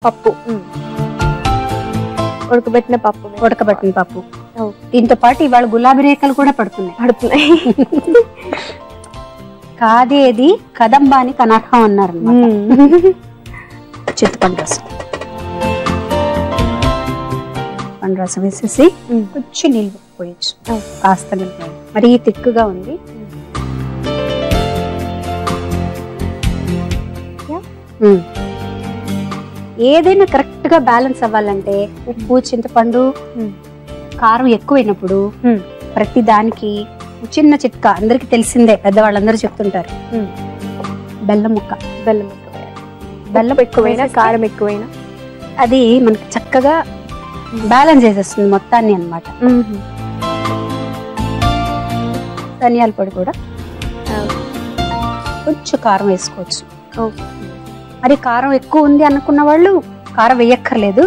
పప్పు ఉడకబెట్టిన పప్పు దీంతో పాటు ఇవాళ గులాబీ రేఖలు కూడా పడుతున్నాయి. కాదేది కదంబాని కనర్హం అన్నారు. చింతపండు రసం వేసేసి కొంచెం నీళ్ళు పోయచ్చు, కాస్త నీళ్ళు. మరీ తిక్కుగా ఉంది. ఏదైనా కరెక్ట్ గా బ్యాలెన్స్ అవ్వాలంటే ఉప్పు, చింతపండు, కారం ఎక్కువైనప్పుడు ప్రతి దానికి చిన్న చిట్కా అందరికి తెలిసిందే, పెద్దవాళ్ళందరూ చెప్తుంటారు. బెల్లం ముక్క బెల్లం ఎక్కువైనా కారం ఎక్కువైనా అది మనకి చక్కగా బ్యాలెన్స్ చేసేస్తుంది మొత్తాన్ని అన్నమాట. ధనియాల పొడి కూడా కొంచెం కారం వేసుకోవచ్చు. మరి కారం ఎక్కువ ఉంది అనుకున్న వాళ్ళు కారం వేయక్కర్లేదు.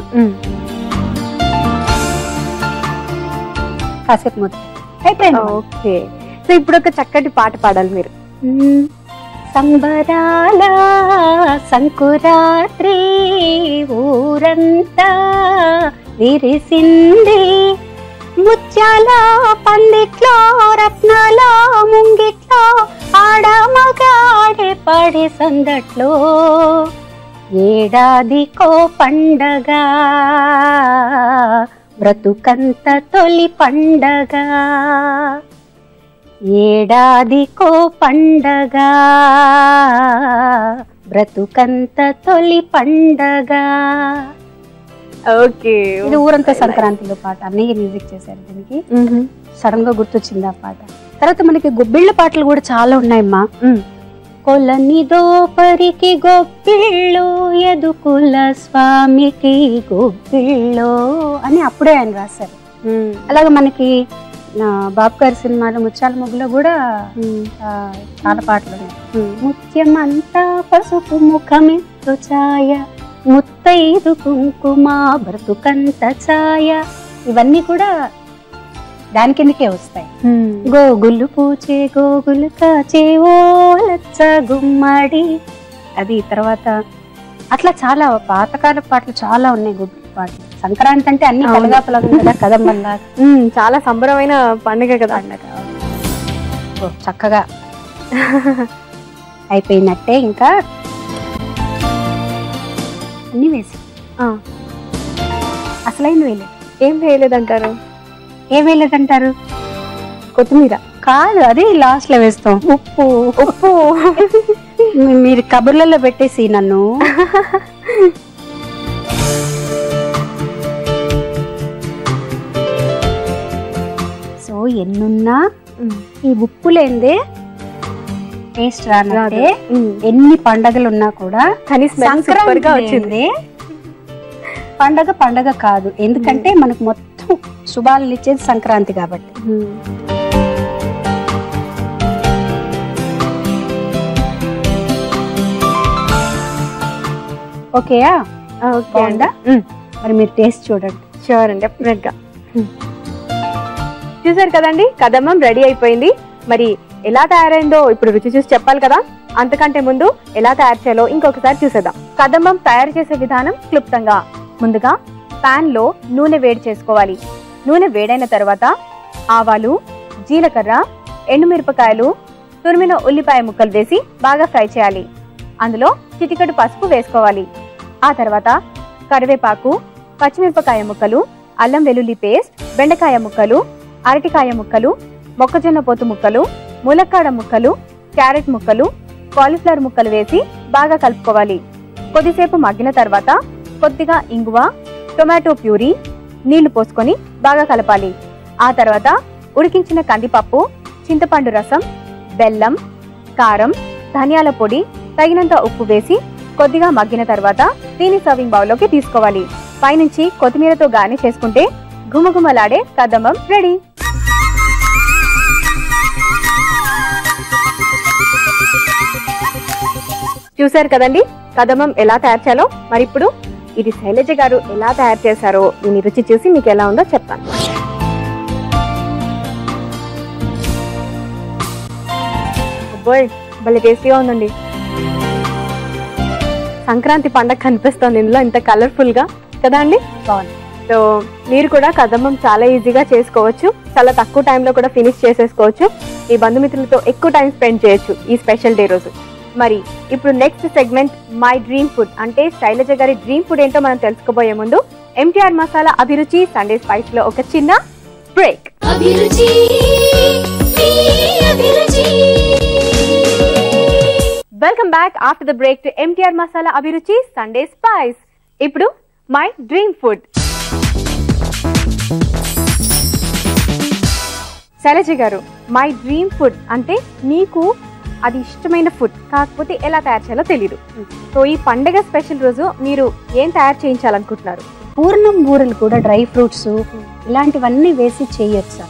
కాసేపు మూత అయిపోయింది. ఓకే, సో ఇప్పుడు ఒక చక్కటి పాట పాడాలి మీరు. సంబరాల సంకురాత్రి ఊరంతా విరిసింది, ముత్యాల పందిట్లో రత్నాల ముంగిట్లో ఆడమగాడే పాడే సందట్లో ఏడాదికో పండగ బ్రతుకంత తొలి పండగ, ఏడాదికో పండగ బ్రతుకంత తొలి పండగ. ఓకే, ఇది ఊరంతా సంక్రాంతిలో పాట. అన్నయ్య మ్యూజిక్ చేశారు దీనికి. సడన్ గా గుర్తొచ్చింది ఆ పాట. తర్వాత మనకి గొబ్బిళ్ళ పాటలు కూడా చాలా ఉన్నాయమ్మా. కొలనిదో పరికి గొబ్బిళ్ళు, ఎదుకుల స్వామికి గొబ్బిళ్ళు అని అప్పుడే ఆయన రాశారు. అలాగే మనకి బాబు గారి సినిమాలో ముత్యాల ముగ్గులో కూడా చాలా పాటలు ఉన్నాయి. ముత్యమంతా పసుపు ముఖమిత్తు ఛాయ, ముత్తైదు కుంకుమ బ్రతుకంత ఛాయ, ఇవన్నీ కూడా దాని కిందకే వస్తాయి. గోగులు పూచే గోగులు కాచే ఓ లచ్చ గుమ్మడి, అది తర్వాత అట్లా చాలా పాతకాల పాటలు చాలా ఉన్నాయి. గొబ్బిలి పాటలు సంక్రాంతి అంటే అన్ని కలగాపలగా కదా, కదంబల్లా చాలా సంబరమైన పండుగ కదా. చక్కగా అయిపోయినట్టే. ఇంకా అన్ని వేసి అసలైంది వేయలేదు. ఏం వేయలేదంటారు? ఏం వేయలేదంటారు? కొత్తిమీర కాదు, అది లాస్ట్ లో వేస్తాం. ఉప్పు మీరు కబుర్లలో పెట్టేసి నన్ను. సో ఎన్నున్నా ఈ ఉప్పు లేదే టేస్ట్ రానంటే ఎన్ని పండగలు ఉన్నా కూడా సంక్రాంతి వచ్చింది పండగ కాదు. ఎందుకంటే మనకు మొత్తం శుభాలు ఇచ్చేది సంక్రాంతి కాబట్టి. ఓకేయా? బాగుందా? మరి మీరు టేస్ట్ చూడండి. షూర్ అండి, డెఫినెట్ గా. చూసారు కదండి, కదమ్మం రెడీ అయిపోయింది. మరి ఎలా తయారైందో ఇప్పుడు రుచి చూసి చెప్పాలి కదా. అంతకంటే ముందు ఎలా తయారు చేయాలో ఇంకొకసారి చూసేద్దాం. కదమ్మం తయారు చేసే విధానం క్లుప్తంగా. ముందుగా పాన్ లో నూనె వేడి చేసుకోవాలి. నూనె వేడైన తర్వాత ఆవాలు, జీలకర్ర, ఎండుమిరపకాయలు, తురిమిన ఉల్లిపాయ ముక్కలు వేసి బాగా ఫ్రై చేయాలి. అందులో చిటికెడు పసుపు వేసుకోవాలి. ఆ తర్వాత కరివేపాకు, పచ్చిమిరపకాయ ముక్కలు, అల్లం వెల్లుల్లి పేస్ట్, బెండకాయ ముక్కలు, అరటికాయ ముక్కలు, మొక్కజొన్న పొత్తు ముక్కలు, ములక్కాడ ముక్కలు, క్యారెట్ ముక్కలు, కాలీఫ్లవర్ ముక్కలు వేసి బాగా కలుపుకోవాలి. కొద్దిసేపు మగ్గిన తర్వాత కొద్దిగా ఇంగువ, టొమాటో ప్యూరీ, నీళ్లు పోసుకొని బాగా కలపాలి. ఆ తర్వాత ఉడికించిన కందిపప్పు, చింతపండు రసం, బెల్లం, కారం, ధనియాల పొడి, తగినంత ఉప్పు వేసి కొద్దిగా మగ్గిన తర్వాత దీని సర్వింగ్ బౌల్ లోకి తీసుకోవాలి. పైనుంచి కొత్తిమీరతో గార్నిష్ చేసుకుంటే గుమగుమలాడే కదమ్మం రెడీ. చూసారు కదండి కదమ్మం ఎలా తయారు చేయాలో. మరి ఇప్పుడు ఇది శైలజ గారు ఎలా తయారు చేశారో దీని రుచి చూసి మీకు ఎలా ఉందో చెప్తాను. అబ్బోయ్, భలే టేస్టీగా ఉందండి. సంక్రాంతి పండగ కనిపిస్తుంది ఇందులో ఇంత కలర్ఫుల్ గా కదా అండి. బాగుంది. సో మీరు కూడా కదంబం చాలా ఈజీగా చేసుకోవచ్చు, చాలా తక్కువ టైంలో కూడా ఫినిష్ చేసేసుకోవచ్చు. ఈ బంధుమిత్రులతో ఎక్కువ టైం స్పెండ్ చేయొచ్చు ఈ స్పెషల్ డే రోజు. మరి ఇప్పుడు next segment my dream food, అంటే శైలజ గారి డ్రీమ్ ఫుడ్ ఏంటో మనం తెలుసుకోబోయే ముందు ఎంటీఆర్ మసాలా అభిరుచి సండే స్పైస్ లో ఒక చిన్న break. Welcome back after the break to MTR masala అభిరుచి సండే స్పైస్. ఇప్పుడు మై డ్రీమ్ ఫుడ్. శైలజ గారు, మై డ్రీమ్ ఫుడ్ అంటే మీకు అది ఇష్టమైన ఫుడ్, కాకపోతే ఎలా తయారు చేయాలో తెలీదు. సో ఈ పండగ స్పెషల్ రోజు మీరు ఏం తయారు చేయించాలనుకుంటున్నారు? పూర్ణం బూరెలు కూడా డ్రై ఫ్రూట్స్ ఇలాంటివన్నీ వేసి చేయొచ్చు.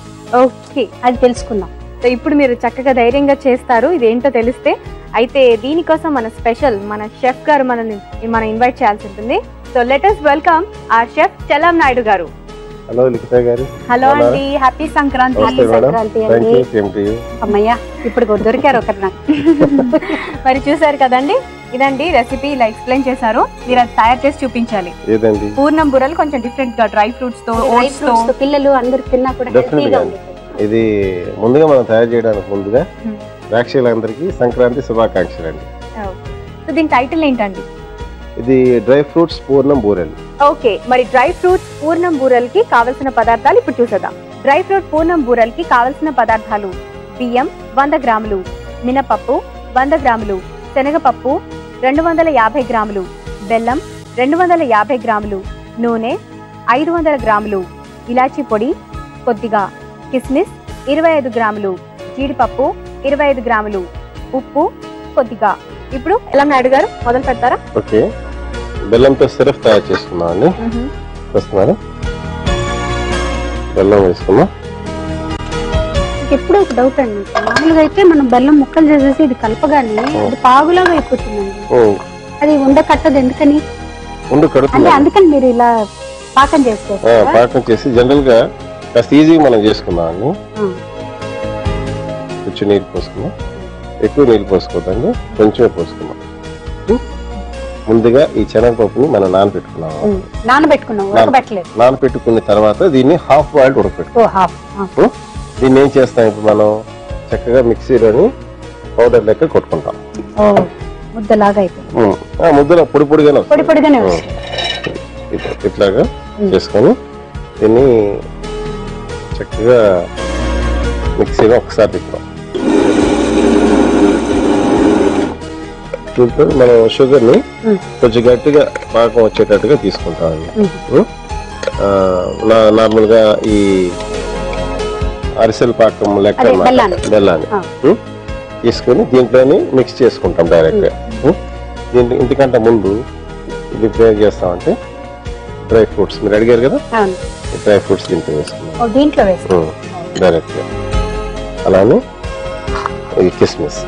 ఓకే, అది తెలుసుకుందాం. సో ఇప్పుడు మీరు చక్కగా ధైర్యంగా చేస్తారు ఇదేంటో తెలిస్తే. అయితే దీనికోసం మన స్పెషల్ మన షెఫ్ గారు మనం ఇన్వైట్ చేయాల్సి ఉంటుంది. So let us welcome our chef Chalam Naidu గారు. హలో లిఖిత గారు. హలో అండి, హ్యాపీ సంక్రాంతి. అమ్మయ్యా, ఇప్పుడు దొరికారు ఒకరు నాకు. మరి చూసారు కదండి, ఇదండి రెసిపీ, ఇలా ఎక్స్ప్లెయిన్ చేశారు. మీరు అది తయారు చేసి చూపించాలి. పూర్ణం బుర్రలు కొంచెం డిఫరెంట్ గా డ్రై ఫ్రూట్స్ తో, ఓట్స్ తో, పిల్లలు అందరు తిన్నా కూడా హెల్తీగా ఉంటుంది. ఇది ముందుగా మనం తయారు చేయడానికి ముందుగా ప్రేక్షకులందరికీ సంక్రాంతి శుభాకాంక్షలు అండి. సో దీని టైటిల్ ఏంటండి? ఇది డ్రై ఫ్రూట్స్ పూర్ణం బూరెలు. ఓకే, మరి డ్రై ఫ్రూట్స్ పూర్ణం బూరెలకి కావలసిన పదార్థాలు ఇప్పుడు చూసేద్దాం. డ్రై ఫ్రూట్ పూర్ణం బూరెలకి కావలసిన పదార్థాలు: బియ్యం 100 గ్రాములు, మినపప్పు 100 గ్రాములు, శనగపప్పు 250 గ్రాములు, బెల్లం 250 గ్రాములు, నూనె 500 గ్రాములు, ఇలాచీ పొడి కొద్దిగా, కిస్మిస్ 25 గ్రాములు, జీడిపప్పు 25 గ్రాములు, ఉప్పు కొద్దిగా. ఇప్పుడు ఎలా నాయుడు గారు మొదలు పెడతారా? ఓకే, బెల్లంతో సిరప్ తయారు చేసుకున్నాం అండి. వస్తున్నారు, బెల్లం వేసుకున్నాం. ఎప్పుడు ఒక డౌట్ అండి, మామూలుగా అయితే మనం బెల్లం ముక్కలు చేసేసి ఇది కలపగానే అది పాగులాగా అయిపోతుందండి. అది ఉండకట్టదు, ఎందుకని? అంటే అందుకని మీరు ఇలా పాకం చేస్తారు? పాకం చేసి జనరల్ గా కాస్త ఈజీగా మనం చేసుకున్నాం అండి. కొంచెం నీళ్ళు పోసుకున్నాం, ఎక్కువ నీళ్ళు పోసుకోవద్దండి, కొంచెమే పోసుకున్నాం. ముందుగా ఈ శనగపప్పుని మనం నానబెట్టుకున్న తర్వాత దీన్ని హాఫ్ బాయిల్డ్ ఉడకపెట్టుకుంటాం. దీన్ని ఏం చేస్తాం, ఇప్పుడు మనం చక్కగా మిక్సీలోని పౌడర్ లెక్క కొట్టుకుంటాం. ముద్దలో పొడి పొడిగానే ఇట్లాగా చేసుకొని దీన్ని చక్కగా మిక్సీలో ఒకసారి తిప్పుతాం. దీంట్లో మనం షుగర్ ని కొంచెం గట్టిగా పాకం వచ్చేటట్టుగా తీసుకుంటామండి. నార్మల్ గా ఈ అరిసెల పాకం లెక్క బెల్లాన్ని తీసుకుని దీంట్లోని మిక్స్ చేసుకుంటాం డైరెక్ట్ గా. దీంట్లో ఇంటికంటే ముందు ఇది ప్రిపేర్ చేస్తామంటే డ్రై ఫ్రూట్స్ మీరు అడిగారు కదా, డ్రై ఫ్రూట్స్ దీంట్లో వేసుకున్నాం డైరెక్ట్ గా. అలానే ఈ కిస్మిస్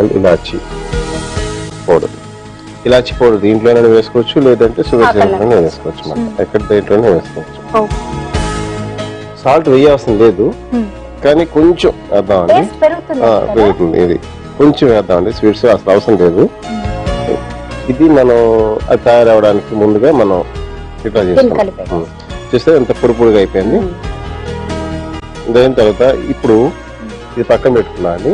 అండ్ ఇలాచీ పౌడర్ దీంట్లోనే వేసుకోవచ్చు, లేదంటే షుగర్ సిరప్లోనే వేసుకోవచ్చు. మనం ఎక్కడ దేంట్లోనే వేసుకోవచ్చు. సాల్ట్ వేయాల్సిన లేదు, కానీ కొంచెం వేద్దామండి, పెరుగుతుంది. ఇది కొంచెం వేద్దామండి, స్వీట్స్ అసలు అవసరం లేదు. ఇది మనం అది తయారవడానికి ముందుగా మనం ఇట్లా చేసుకుంటాం. చూస్తే ఎంత పొడిగా అయిపోయింది. దాని తర్వాత ఇప్పుడు ఇది పక్కన పెట్టుకున్నా అండి.